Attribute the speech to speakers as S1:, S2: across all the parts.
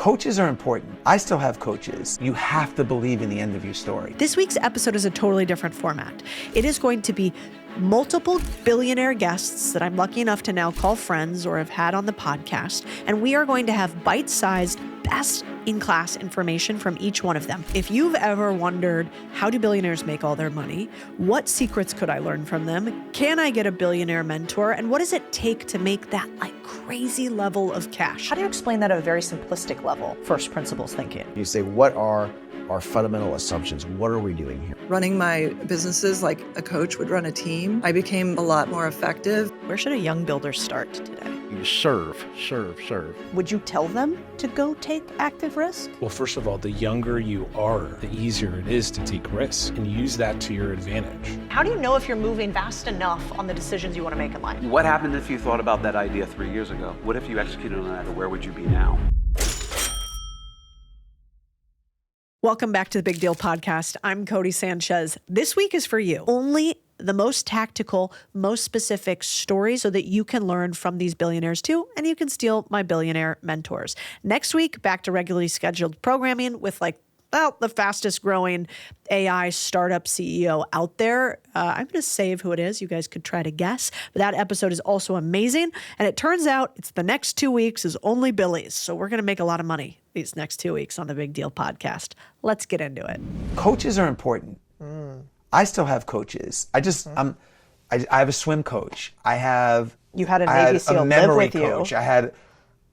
S1: Coaches are important. I still have coaches. You have to believe in the end of your story.
S2: This week's episode is a totally different format. It is going to be multiple billionaire guests that I'm lucky enough to now call friends or have had on the podcast. And we are going to have bite-sized, best-in-class information from each one of them. If you've ever wondered, how do billionaires make all their money? What secrets could I learn from them? Can I get a billionaire mentor? And what does it take to make that crazy level of cash?
S3: How do you explain that at a very simplistic level? First principles thinking.
S4: You say, what are our fundamental assumptions? What are we doing here?
S5: Running my businesses like a coach would run a team, I became a lot more effective.
S2: Where should a young builder start today?
S6: You serve.
S3: Would you tell them to go take active risk?
S6: Well, first of all, the younger you are, the easier it is to take risks and use that to your advantage.
S3: How do you know if you're moving fast enough on the decisions you want to make in life?
S7: What happened if you thought about that idea 3 years ago? What if you executed on that, or where would you be now?
S2: Welcome back to the Big Deal podcast. I'm Codie Sanchez. This week is for you. Only the most tactical, most specific stories so that you can learn from these billionaires too, and you can steal my billionaire mentors. Next week, back to regularly scheduled programming with the fastest growing AI startup CEO out there. I'm going to save who it is. You guys could try to guess. But that episode is also amazing. And it turns out it's the next 2 weeks is only Billy's. So we're going to make a lot of money these next 2 weeks on the Big Deal podcast. Let's get into it.
S1: Coaches are important. I still have coaches. I have a swim coach.
S3: You had a
S1: I
S3: Navy SEAL
S1: a memory
S3: live with
S1: coach.
S3: you.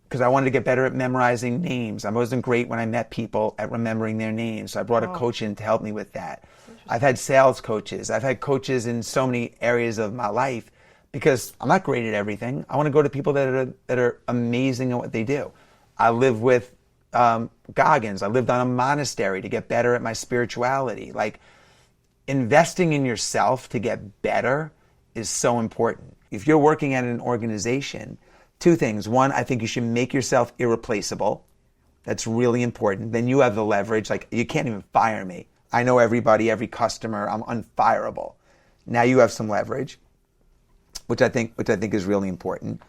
S1: Because I wanted to get better at memorizing names. I wasn't great when I met people at remembering their names. So I brought a coach in to help me with that. I've had sales coaches. I've had coaches in so many areas of my life because I'm not great at everything. I want to go to people that are amazing at what they do. I live with Goggins. I lived on a monastery to get better at my spirituality. Investing in yourself to get better is so important. If you're working at an organization, two things. One, I think you should make yourself irreplaceable. That's really important. Then you have the leverage. You can't even fire me. I know everybody, every customer. I'm unfireable. Now you have some leverage, which I think is really important.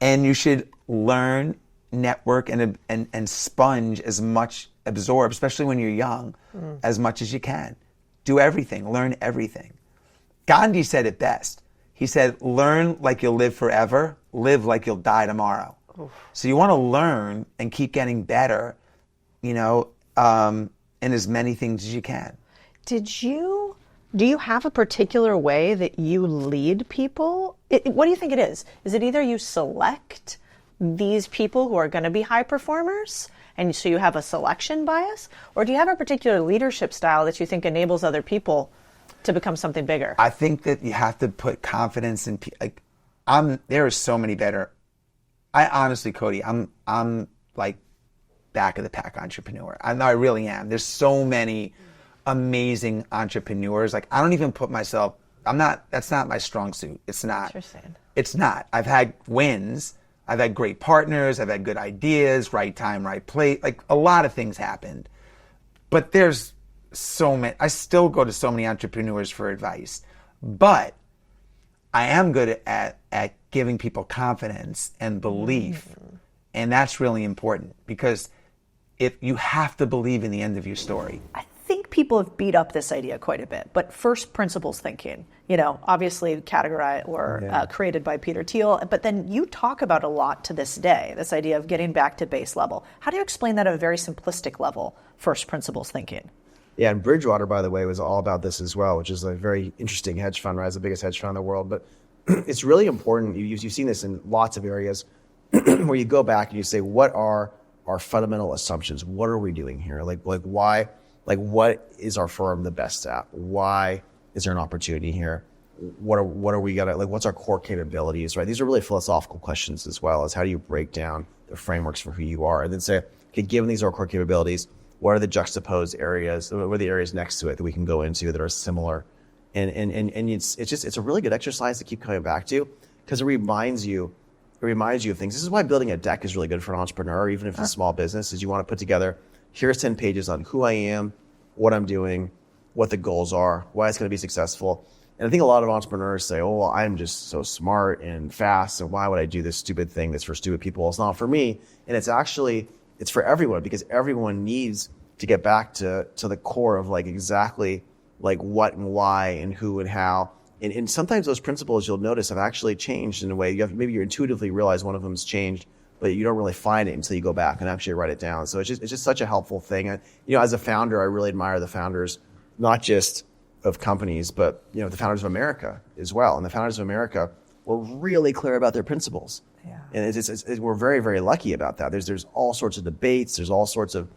S1: And you should learn, network, and sponge as much, absorb, especially when you're young, as much as you can. Do everything. Learn everything. Gandhi said it best. He said, learn like you'll live forever, live like you'll die tomorrow. Oof. So you want to learn and keep getting better, in as many things as you can.
S3: Do you have a particular way that you lead people? What do you think it is? Is it either you select these people who are going to be high performers, and so you have a selection bias, or do you have a particular leadership style that you think enables other people to become something bigger?
S1: I think that you have to put confidence in people. There are so many better. I honestly, Codie, I'm back of the pack entrepreneur. I really am. There's so many amazing entrepreneurs. I don't even put myself. That's not my strong suit. It's not.
S3: Interesting.
S1: It's not. I've had wins. I've had great partners. I've had good ideas. Right time, right place. A lot of things happened, but there's so many. I still go to so many entrepreneurs for advice, but I am good at giving people confidence and belief, and that's really important because if you have to believe in the end of your story.
S3: I think people have beat up this idea quite a bit, but first principles thinking, obviously categorized or created by Peter Thiel, but then you talk about a lot to this day, this idea of getting back to base level. How do you explain that at a very simplistic level, first principles thinking?
S4: Yeah, and Bridgewater, by the way, was all about this as well, which is a very interesting hedge fund, right? It's the biggest hedge fund in the world. But it's really important. You've seen this in lots of areas where you go back and you say, what are our fundamental assumptions? What are we doing here? Why? What is our firm the best at? Why is there an opportunity here? What are we gonna what's our core capabilities, right? These are really philosophical questions as well as how do you break down the frameworks for who you are, and then say, okay, given these are our core capabilities, what are the juxtaposed areas? What are the areries next to it that we can go into that are similar? And it's a really good exercise to keep coming back to because it reminds you of things. This is why building a deck is really good for an entrepreneur, even if it's a small business, is you want to put together, here's 10 pages on who I am, what I'm doing, what the goals are, why it's going to be successful. And I think a lot of entrepreneurs say, oh, well, I'm just so smart and fast, and why would I do this stupid thing that's for stupid people? It's not for me. And it's it's for everyone, because everyone needs to get back to the core of like exactly like what and why and who and how. And sometimes those principles you'll notice have actually changed in a way. Maybe you intuitively realize one of them's changed, but you don't really find it until you go back and actually write it down. So it's just such a helpful thing. And, as a founder, I really admire the founders, not just of companies, but, the founders of America as well. And the founders of America were really clear about their principles. Yeah. And we're very, very lucky about that. There's all sorts of debates. There's all sorts of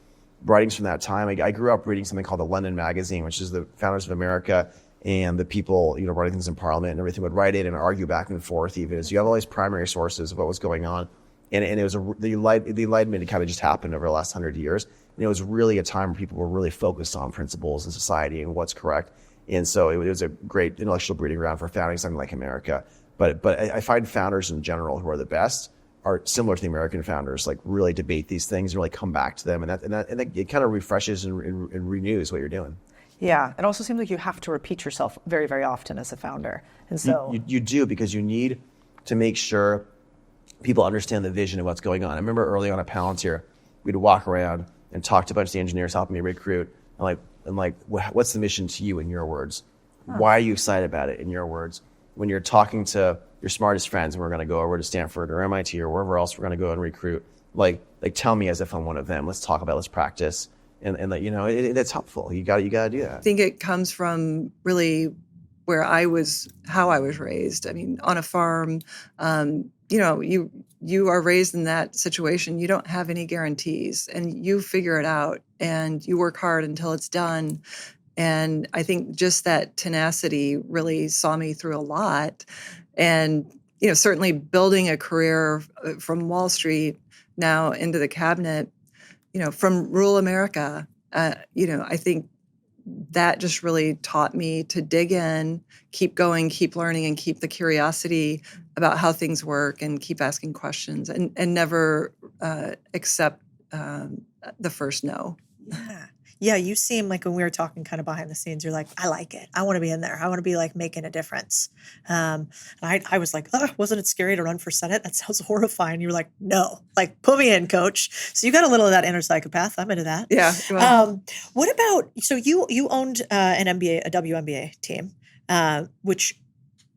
S4: writings from that time. I grew up reading something called the London Magazine, which is the founders of America and the people, writing things in Parliament and everything would write it and argue back and forth even. So you have all these primary sources of what was going on. And it was the Enlightenment kind of just happened over the last 100 years. And it was really a time where people were really focused on principles in society and what's correct. And so it was a great intellectual breeding ground for founding something like America. But I find founders in general who are the best are similar to the American founders, like really debate these things and really come back to them. And that it kind of refreshes and renews what you're doing.
S3: Yeah, it also seems like you have to repeat yourself very, very often as a founder. And so
S4: you do, because you need to make sure people understand the vision of what's going on. I remember early on at Palantir, we'd walk around and talk to a bunch of the engineers helping me recruit, and what's the mission to you in your words? Why are you excited about it in your words? When you're talking to your smartest friends, and we're going to go over to Stanford or MIT or wherever else we're going to go and recruit, like tell me as if I'm one of them. Let's talk about, let's practice. And it's helpful. You got to do that.
S5: I think it comes from really how I was raised. I mean, on a farm, you are raised in that situation. You don't have any guarantees, and you figure it out, and you work hard until it's done. And I think just that tenacity really saw me through a lot. And, certainly building a career from Wall Street now into the cabinet, from rural America, I think that just really taught me to dig in, keep going, keep learning, and keep the curiosity about how things work, and keep asking questions, and never accept the first no.
S2: Yeah, you seem like when we were talking kind of behind the scenes, you're like, I like it. I want to be in there. I want to be like making a difference. And I was like, wasn't it scary to run for Senate? That sounds horrifying. You were like, no, put me in, coach. So you got a little of that inner psychopath. I'm into that.
S5: Yeah.
S2: What about, so you owned an MBA, a WNBA team, which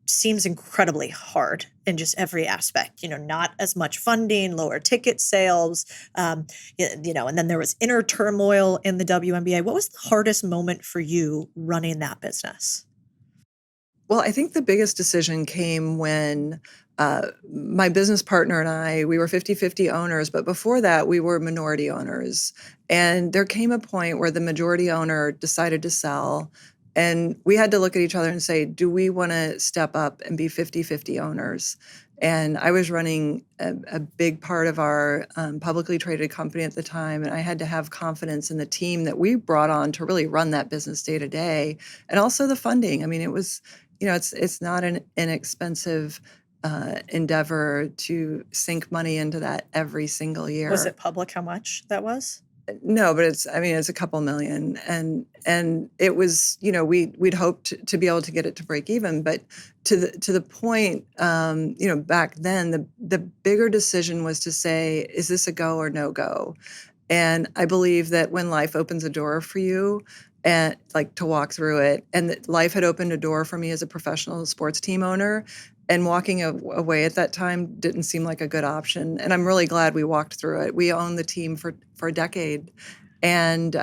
S2: seems incredibly hard in just every aspect, not as much funding, lower ticket sales, and then there was inner turmoil in the WNBA. What was the hardest moment for you running that business?
S5: Well, I think the biggest decision came when my business partner and I, we were 50-50 owners, but before that, we were minority owners. And there came a point where the majority owner decided to sell. And we had to look at each other and say, do we want to step up and be 50-50 owners? And I was running a big part of our publicly traded company at the time, and I had to have confidence in the team that we brought on to really run that business day to day, and also the funding. I mean, it was, it's not an inexpensive endeavor to sink money into that every single year.
S2: Was it public how much that was?
S5: No, but it's a couple million, and it was, we'd hoped to be able to get it to break even, but to the point, back then the bigger decision was to say, is this a go or no go? And I believe that when life opens a door for you, and to walk through it, and that life had opened a door for me as a professional sports team owner. And walking away at that time didn't seem like a good option. And I'm really glad we walked through it. We owned the team for a decade. And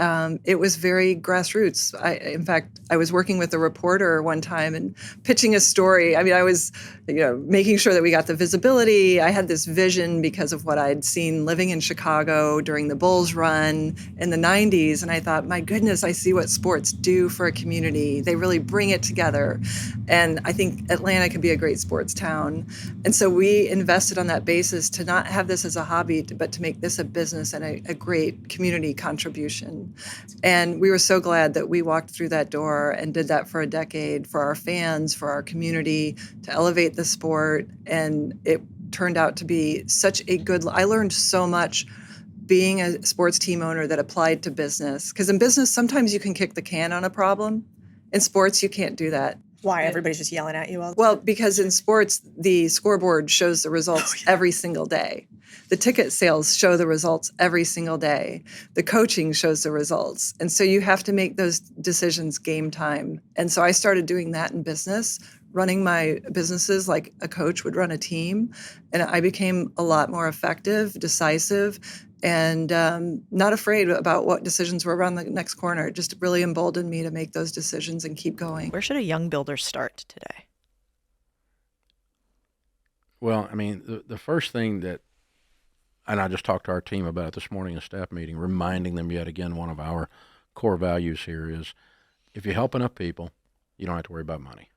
S5: it was very grassroots. In fact, I was working with a reporter one time and pitching a story. I mean, I was, making sure that we got the visibility. I had this vision because of what I'd seen living in Chicago during the Bulls run in the 90s. And I thought, my goodness, I see what sports do for a community. They really bring it together. And I think Atlanta could be a great sports town. And so we invested on that basis to not have this as a hobby, but to make this a business and a great community contribution. And we were so glad that we walked through that door and did that for a decade for our fans, for our community, to elevate the sport. And it turned out to be such a good, I learned so much being a sports team owner that applied to business. Because in business, sometimes you can kick the can on a problem. In sports, you can't do that.
S2: Why? Everybody's just yelling at you all the
S5: Well, because in sports, the scoreboard shows the results every single day. The ticket sales show the results every single day. The coaching shows the results. And so you have to make those decisions game time. And so I started doing that in business, running my businesses like a coach would run a team. And I became a lot more effective, decisive, and not afraid about what decisions were around the next corner. It just really emboldened me to make those decisions and keep going.
S2: Where should a young builder start today?
S8: Well, I mean, the first thing that, and I just talked to our team about it this morning in a staff meeting, reminding them yet again, one of our core values here is if you help enough people, you don't have to worry about money.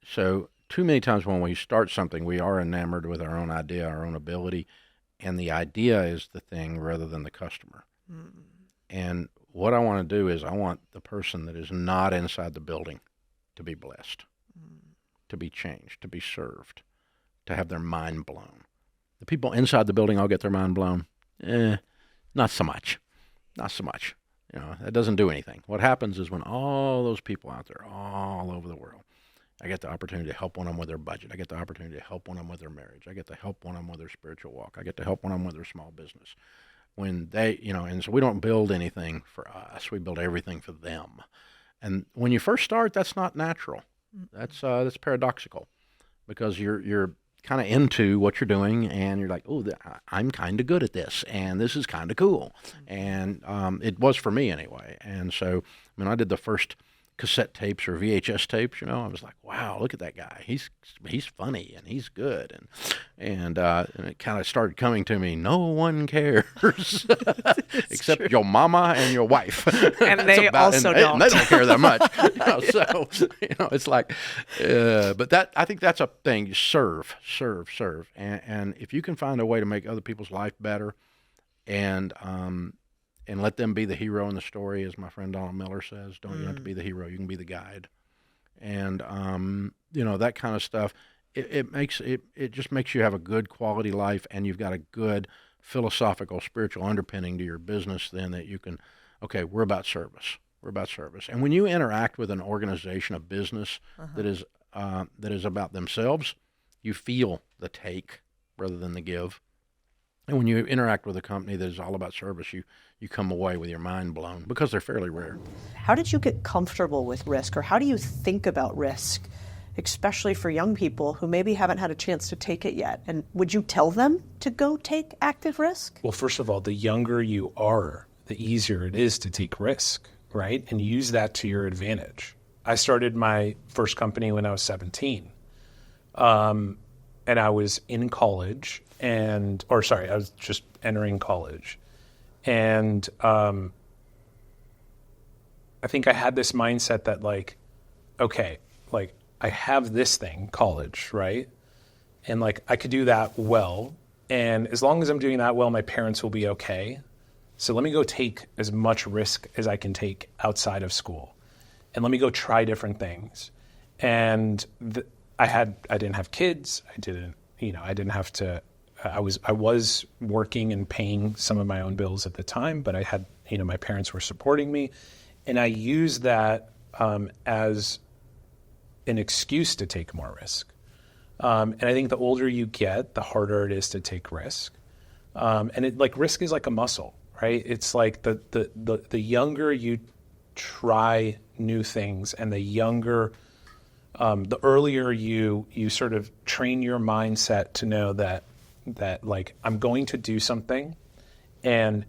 S8: So too many times when we start something, we are enamored with our own idea, our own ability, and the idea is the thing rather than the customer. And what I want to do is I want the person that is not inside the building to be blessed, to be changed, to be served, to have their mind blown. The people inside the building all get their mind blown. Not so much. Not so much. You know, that doesn't do anything. What happens is when all those people out there all over the world, I get the opportunity to help one of them with their budget. I get the opportunity to help one of them with their marriage. I get to help one of them with their spiritual walk. I get to help one of them with their small business. When they, you know, and so we don't build anything for us. We build everything for them. And when you first start, that's not natural. That's paradoxical because you're kind of into what you're doing and you're like, oh, I'm kind of good at this and this is kind of cool. And it was for me anyway. And so when I did the first cassette tapes or VHS tapes, you know, I was like, wow, look at that guy. He's funny and he's good. And it kind of started coming to me, no one cares except your mama and your wife.
S2: And they also don't.
S8: And they don't care that much. You know, so, you know, it's like, but that, I think that's a thing. You serve. And if you can find a way to make other people's life better and let them be the hero in the story, as my friend Donald Miller says. You have to be the hero. You can be the guide. And, you know, that kind of stuff, it just makes you have a good quality life and you've got a good philosophical, spiritual underpinning to your business then that you can, okay, we're about service. We're about service. And when you interact with an organization, a business that is about themselves, you feel the take rather than the give. And when you interact with a company that is all about service, you come away with your mind blown because they're fairly rare.
S3: How did you get comfortable with risk, or how do you think about risk, especially for young people who maybe haven't had a chance to take it yet? And would you tell them to go take active risk?
S6: Well, first of all, the younger you are, the easier it is to take risk, right? And use that to your advantage. I started my first company when I was 17. And I was in college I was just entering college. And I think I had this mindset that like, okay, like I have this thing, college, right? And like I could do that well. And as long as I'm doing that well, my parents will be okay. So let me go take as much risk as I can take outside of school. And let me go try different things. And I didn't have kids. I didn't have to, I was working and paying some of my own bills at the time, but I had, my parents were supporting me. And I used that as an excuse to take more risk. And I think the older you get, the harder it is to take risk. And risk is like a muscle, right? It's like the younger you try new things and the earlier you sort of train your mindset to know that like I'm going to do something, and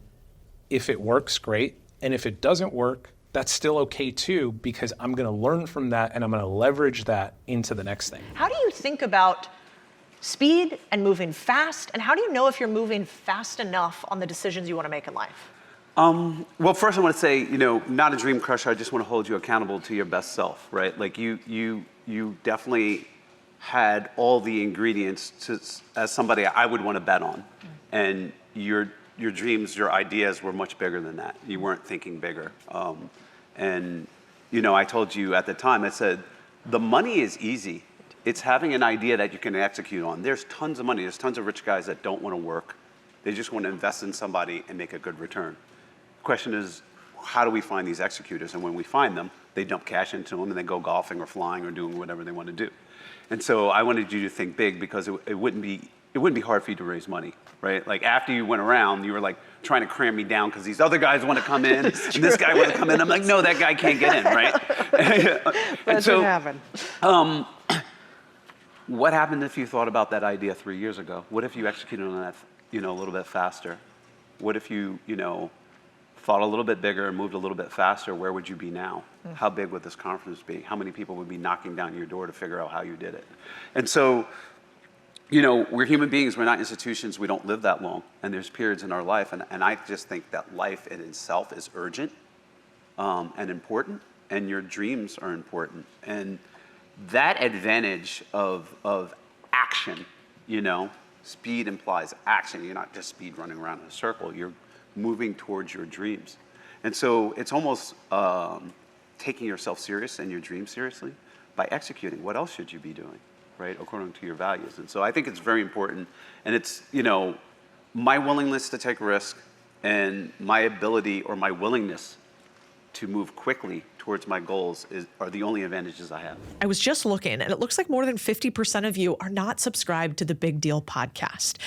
S6: if it works, great. And if it doesn't work, that's still okay too, because I'm going to learn from that and I'm going to leverage that into the next thing.
S3: How do you think about speed and moving fast? And how do you know if you're moving fast enough on the decisions you want to make in life?
S7: Well, first I want to say, not a dream crusher. I just want to hold you accountable to your best self, right? Like you definitely had all the ingredients as somebody I would want to bet on. And your dreams, your ideas were much bigger than that. You weren't thinking bigger. I told you at the time, I said, the money is easy. It's having an idea that you can execute on. There's tons of money. There's tons of rich guys that don't want to work. They just want to invest in somebody and make a good return. The question is, how do we find these executors? And when we find them, they dump cash into them and they go golfing or flying or doing whatever they want to do. And so I wanted you to think big because it wouldn't be hard for you to raise money, right? Like after you went around, you were like trying to cram me down because these other guys want to come in and this guy wants to come in. I'm like, no, that guy can't get in, right?
S3: That's what happened.
S7: What happened if you thought about that idea 3 years ago? What if you executed on that, a little bit faster? What if you, thought a little bit bigger and moved a little bit faster? Where would you be now? How big would this conference be? How many people would be knocking down your door to figure out how you did it? And so, we're human beings, we're not institutions, we don't live that long. And there's periods in our life, and I just think that life in itself is urgent and important, and your dreams are important. And that advantage of action, speed implies action. You're not just speed running around in a circle, you're moving towards your dreams. And so it's almost taking yourself serious and your dreams seriously by executing. What else should you be doing, right, according to your values? And so I think it's very important. And it's, my willingness to take risk and my ability or my willingness to move quickly towards my goals are the only advantages I have.
S2: I was just looking, and it looks like more than 50% of you are not subscribed to the Big Deal podcast.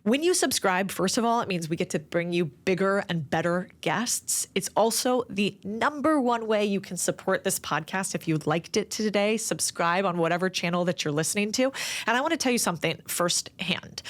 S2: When you subscribe, first of all, it means we get to bring you bigger and better guests. It's also the number one way you can support this podcast. If you liked it today, subscribe on whatever channel that you're listening to. And I want to tell you something firsthand.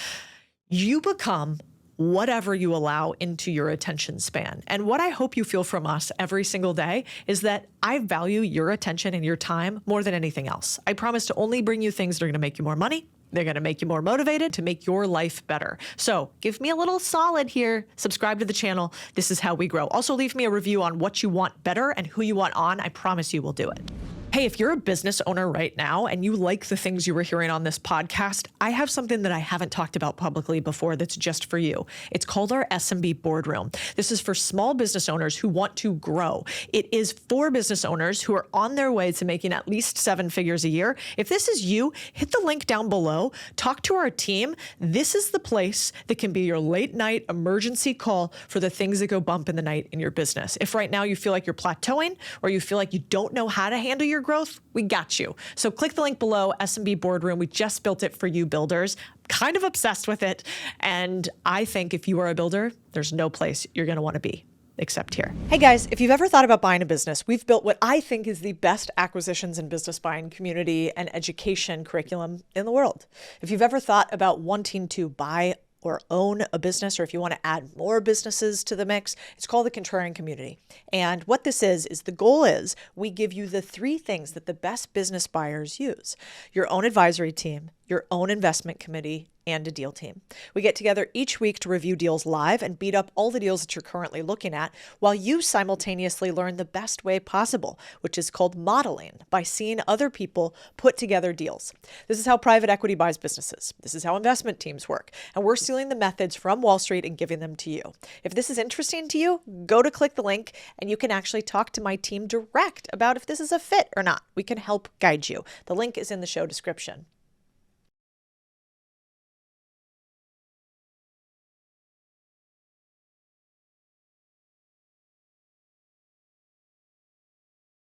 S2: You become whatever you allow into your attention span. And what I hope you feel from us every single day is that I value your attention and your time more than anything else. I promise to only bring you things that are going to make you more money. They're going to make you more motivated to make your life better. So give me a little solid here. Subscribe to the channel. This is how we grow. Also, leave me a review on what you want better and who you want on. I promise you we'll do it. Hey, if you're a business owner right now and you like the things you were hearing on this podcast, I have something that I haven't talked about publicly before that's just for you. It's called our SMB Boardroom. This is for small business owners who want to grow. It is for business owners who are on their way to making at least 7 figures a year. If this is you, hit the link down below. Talk to our team. This is the place that can be your late night emergency call for the things that go bump in the night in your business. If right now you feel like you're plateauing or you feel like you don't know how to handle your growth, we got you. So click the link below, SMB Boardroom. We just built it for you builders. Kind of obsessed with it. And I think if you are a builder, there's no place you're going to want to be except here. Hey guys, if you've ever thought about buying a business, we've built what I think is the best acquisitions and business buying community and education curriculum in the world. If you've ever thought about wanting to buy or own a business, or if you want to add more businesses to the mix, it's called the Contrarian Community. And what this is the goal is we give you the 3 things that the best business buyers use: your own advisory team, your own investment committee, and a deal team. We get together each week to review deals live and beat up all the deals that you're currently looking at while you simultaneously learn the best way possible, which is called modeling, by seeing other people put together deals. This is how private equity buys businesses. This is how investment teams work. And we're stealing the methods from Wall Street and giving them to you. If this is interesting to you, go to click the link and you can actually talk to my team direct about if this is a fit or not. We can help guide you. The link is in the show description.